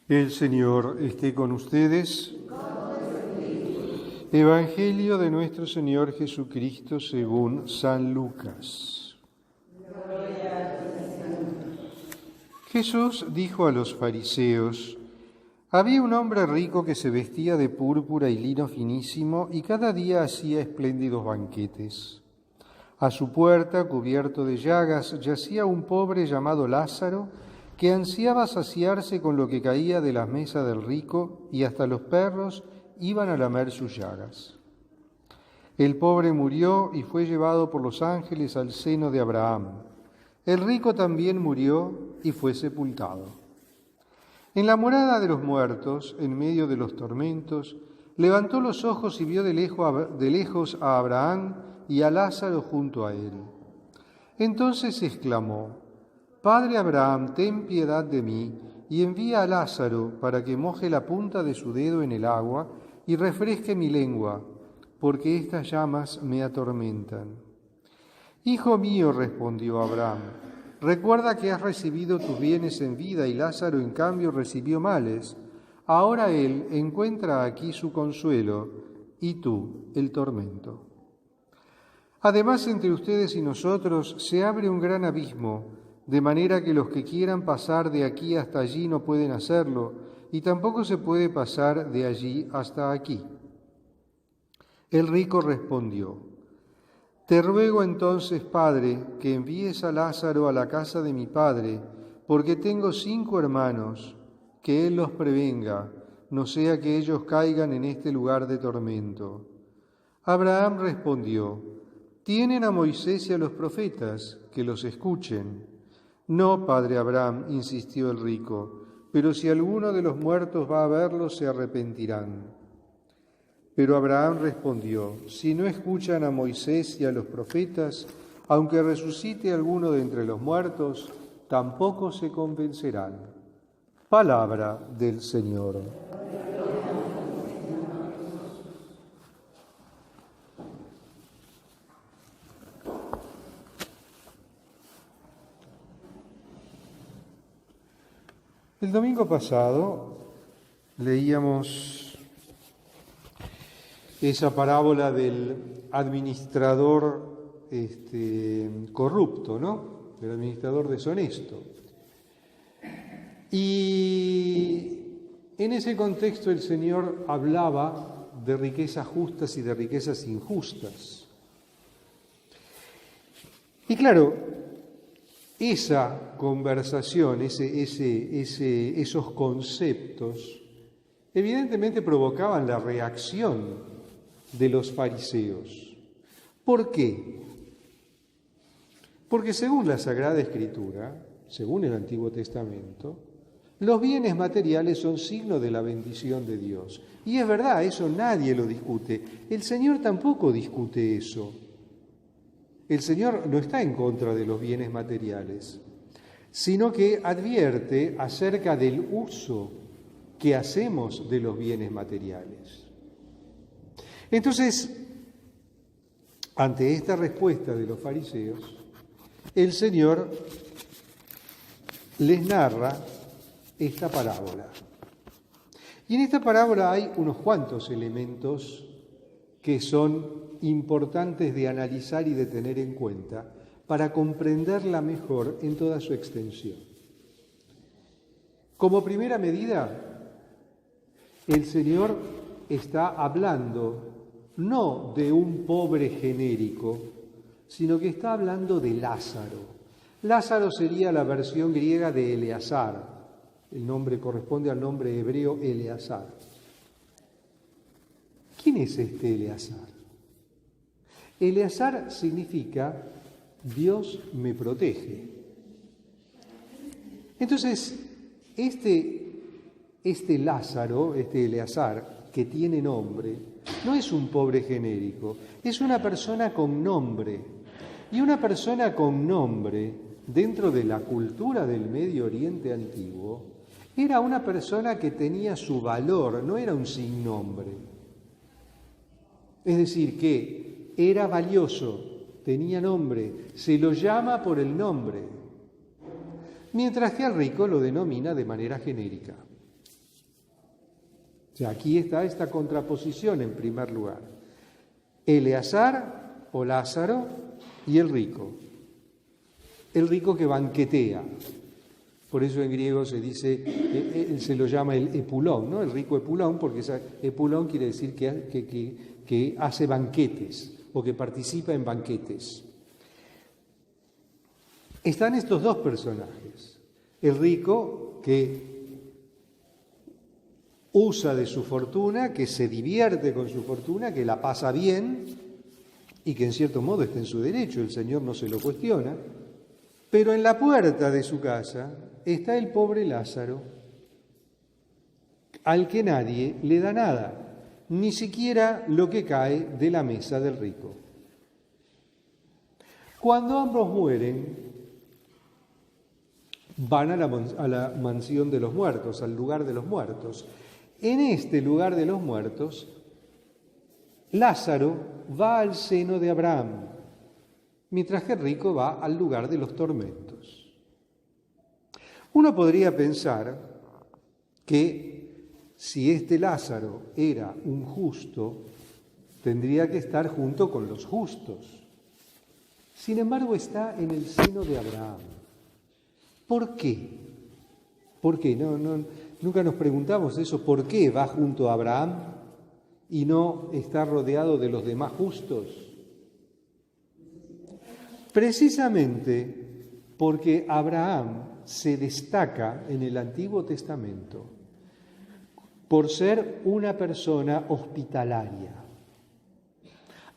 El Señor esté con ustedes. Evangelio de nuestro Señor Jesucristo según San Lucas. Jesús dijo a los fariseos: había un hombre rico que se vestía de púrpura y lino finísimo y cada día hacía espléndidos banquetes. A su puerta, cubierto de llagas, yacía un pobre llamado Lázaro, que ansiaba saciarse con lo que caía de la mesa del rico, y hasta los perros iban a lamer sus llagas. El pobre murió y fue llevado por los ángeles al seno de Abraham. El rico también murió y fue sepultado. En la morada de los muertos, en medio de los tormentos, levantó los ojos y vio de lejos a Abraham y a Lázaro junto a él. Entonces exclamó: Padre Abraham, ten piedad de mí, y envía a Lázaro para que moje la punta de su dedo en el agua y refresque mi lengua, porque estas llamas me atormentan. Hijo mío, respondió Abraham, recuerda que has recibido tus bienes en vida y Lázaro en cambio recibió males. Ahora él encuentra aquí su consuelo y tú el tormento. Además, entre ustedes y nosotros se abre un gran abismo, de manera que los que quieran pasar de aquí hasta allí no pueden hacerlo, y tampoco se puede pasar de allí hasta aquí. El rico respondió: Te ruego entonces, Padre, que envíes a Lázaro a la casa de mi padre, porque tengo 5 hermanos, que él los prevenga, no sea que ellos caigan en este lugar de tormento. Abraham respondió: Tienen a Moisés y a los profetas, que los escuchen. No, padre Abraham, insistió el rico, pero si alguno de los muertos va a verlos, se arrepentirán. Pero Abraham respondió: Si no escuchan a Moisés y a los profetas, aunque resucite alguno de entre los muertos, tampoco se convencerán. Palabra del Señor. El domingo pasado leíamos esa parábola del administrador corrupto, ¿no? Del administrador deshonesto. Y en ese contexto el Señor hablaba de riquezas justas y de riquezas injustas. Y claro, esa conversación, esos conceptos, evidentemente provocaban la reacción de los fariseos. ¿Por qué? Porque según la Sagrada Escritura, según el Antiguo Testamento, los bienes materiales son signo de la bendición de Dios. Y es verdad, eso nadie lo discute. El Señor tampoco discute eso. El Señor no está en contra de los bienes materiales, sino que advierte acerca del uso que hacemos de los bienes materiales. Entonces, ante esta respuesta de los fariseos, el Señor les narra esta parábola. Y en esta parábola hay unos cuantos elementos que son importantes de analizar y de tener en cuenta para comprenderla mejor en toda su extensión. Como primera medida, el Señor está hablando no de un pobre genérico, sino que está hablando de Lázaro. Lázaro sería la versión griega de Eleazar. El nombre corresponde al nombre hebreo Eleazar. ¿Quién es este Eleazar? Eleazar significa Dios me protege. Entonces, este Lázaro, este Eleazar, que tiene nombre, no es un pobre genérico, es una persona con nombre. Y una persona con nombre, dentro de la cultura del Medio Oriente antiguo, era una persona que tenía su valor, no era un sin nombre. Es decir, que era valioso, tenía nombre, se lo llama por el nombre, mientras que al rico lo denomina de manera genérica. O sea, aquí está esta contraposición en primer lugar. Eleazar o Lázaro y el rico. El rico que banquetea. Por eso en griego se dice, se lo llama el epulón, ¿no? El rico epulón, porque epulón quiere decir que hace banquetes o que participa en banquetes. Están estos dos personajes. El rico que usa de su fortuna, que se divierte con su fortuna, que la pasa bien y que en cierto modo está en su derecho, el Señor no se lo cuestiona. Pero en la puerta de su casa está el pobre Lázaro, al que nadie le da nada, ni siquiera lo que cae de la mesa del rico. Cuando ambos mueren, van a la mansión de los muertos, al lugar de los muertos. En este lugar de los muertos, Lázaro va al seno de Abraham, mientras que el rico va al lugar de los tormentos. Uno podría pensar que si este Lázaro era un justo, tendría que estar junto con los justos. Sin embargo, está en el seno de Abraham. ¿Por qué? ¿Por qué? Nunca nos preguntamos eso. ¿Por qué va junto a Abraham y no está rodeado de los demás justos? Precisamente porque Abraham se destaca en el Antiguo Testamento por ser una persona hospitalaria.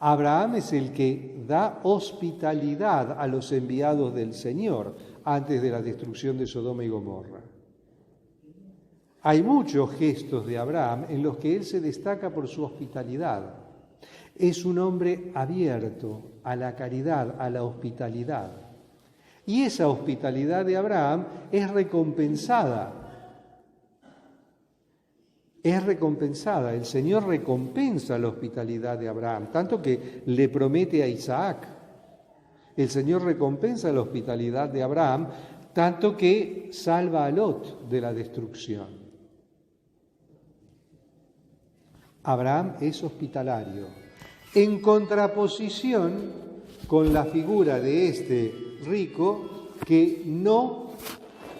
Abraham es el que da hospitalidad a los enviados del Señor antes de la destrucción de Sodoma y Gomorra. Hay muchos gestos de Abraham en los que él se destaca por su hospitalidad. Es un hombre abierto a la caridad, a la hospitalidad. Y esa hospitalidad de Abraham es recompensada. Es recompensada. El Señor recompensa la hospitalidad de Abraham, tanto que le promete a Isaac. El Señor recompensa la hospitalidad de Abraham, tanto que salva a Lot de la destrucción. Abraham es hospitalario, en contraposición con la figura de este rico que no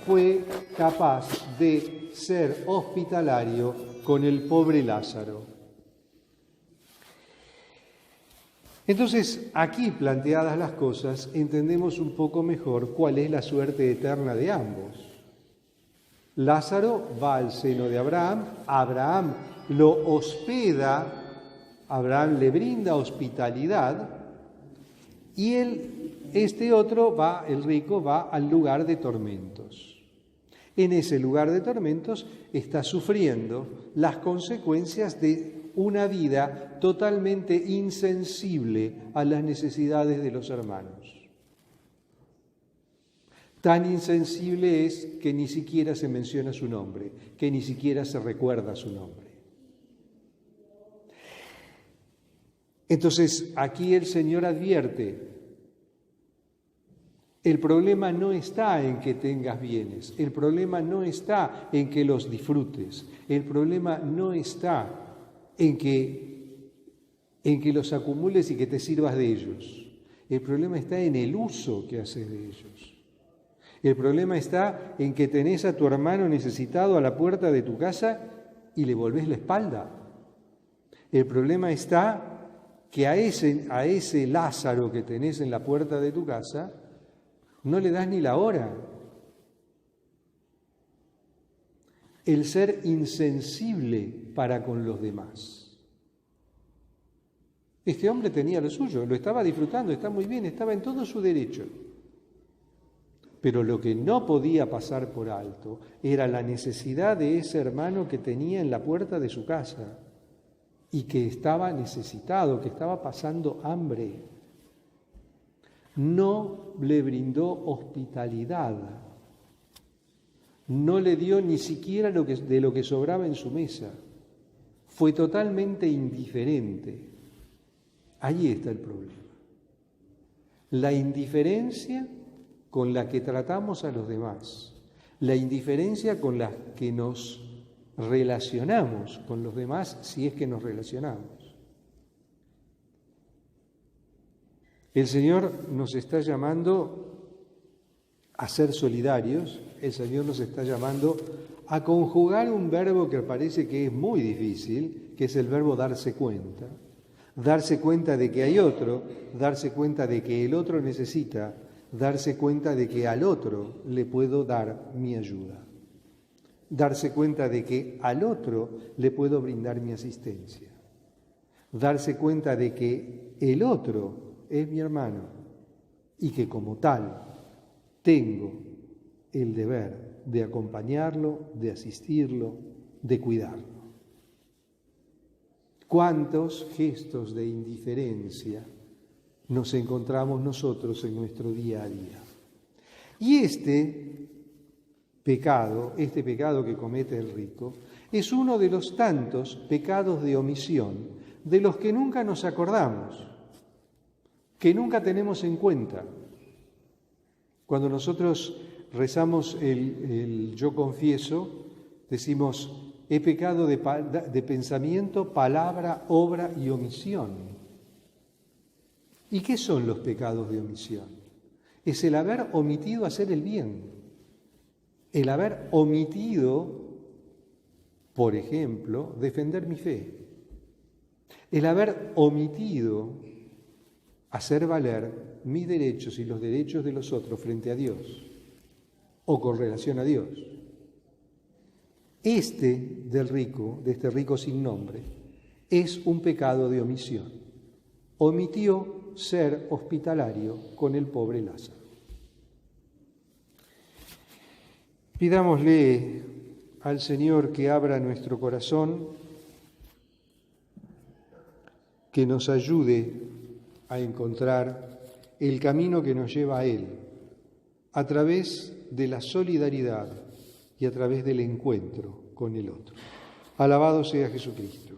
fue capaz de ser hospitalario con el pobre Lázaro. Entonces, aquí planteadas las cosas, entendemos un poco mejor cuál es la suerte eterna de ambos. Lázaro va al seno de Abraham, Abraham lo hospeda, Abraham le brinda hospitalidad y este otro el rico va al lugar de tormentos. En ese lugar de tormentos está sufriendo las consecuencias de una vida totalmente insensible a las necesidades de los hermanos. Tan insensible es que ni siquiera se menciona su nombre, que ni siquiera se recuerda su nombre. Entonces, aquí el Señor advierte, el problema no está en que tengas bienes, el problema no está en que los disfrutes, el problema no está en que los acumules y que te sirvas de ellos. El problema está en el uso que haces de ellos. El problema está en que tenés a tu hermano necesitado a la puerta de tu casa y le volvés la espalda. El problema está que a ese Lázaro que tenés en la puerta de tu casa no le das ni la hora. El ser insensible para con los demás. Este hombre tenía lo suyo, lo estaba disfrutando, está muy bien, estaba en todo su derecho. Pero lo que no podía pasar por alto era la necesidad de ese hermano que tenía en la puerta de su casa y que estaba necesitado, que estaba pasando hambre. No le brindó hospitalidad, no le dio ni siquiera de lo que sobraba en su mesa. Fue totalmente indiferente. Allí está el problema. La indiferencia con la que tratamos a los demás, la indiferencia con la que nos relacionamos con los demás si es que nos relacionamos. El Señor nos está llamando a ser solidarios, el Señor nos está llamando a conjugar un verbo que parece que es muy difícil, que es el verbo darse cuenta. Darse cuenta de que hay otro, darse cuenta de que el otro necesita, darse cuenta de que al otro le puedo dar mi ayuda. Darse cuenta de que al otro le puedo brindar mi asistencia. Darse cuenta de que el otro es mi hermano y que como tal tengo el deber de acompañarlo, de asistirlo, de cuidarlo. ¿Cuántos gestos de indiferencia nos encontramos nosotros en nuestro día a día? Y este pecado que comete el rico, es uno de los tantos pecados de omisión de los que nunca nos acordamos, que nunca tenemos en cuenta. Cuando nosotros rezamos el yo confieso, decimos, he pecado de pensamiento, palabra, obra y omisión. ¿Y qué son los pecados de omisión? Es el haber omitido hacer el bien, el haber omitido, por ejemplo, defender mi fe, el haber omitido hacer valer mis derechos y los derechos de los otros frente a Dios o con relación a Dios. De este rico sin nombre, es un pecado de omisión. Omitió ser hospitalario con el pobre Lázaro. Pidámosle al Señor que abra nuestro corazón, que nos ayude a encontrar el camino que nos lleva a Él, a través de la solidaridad y a través del encuentro con el otro. Alabado sea Jesucristo.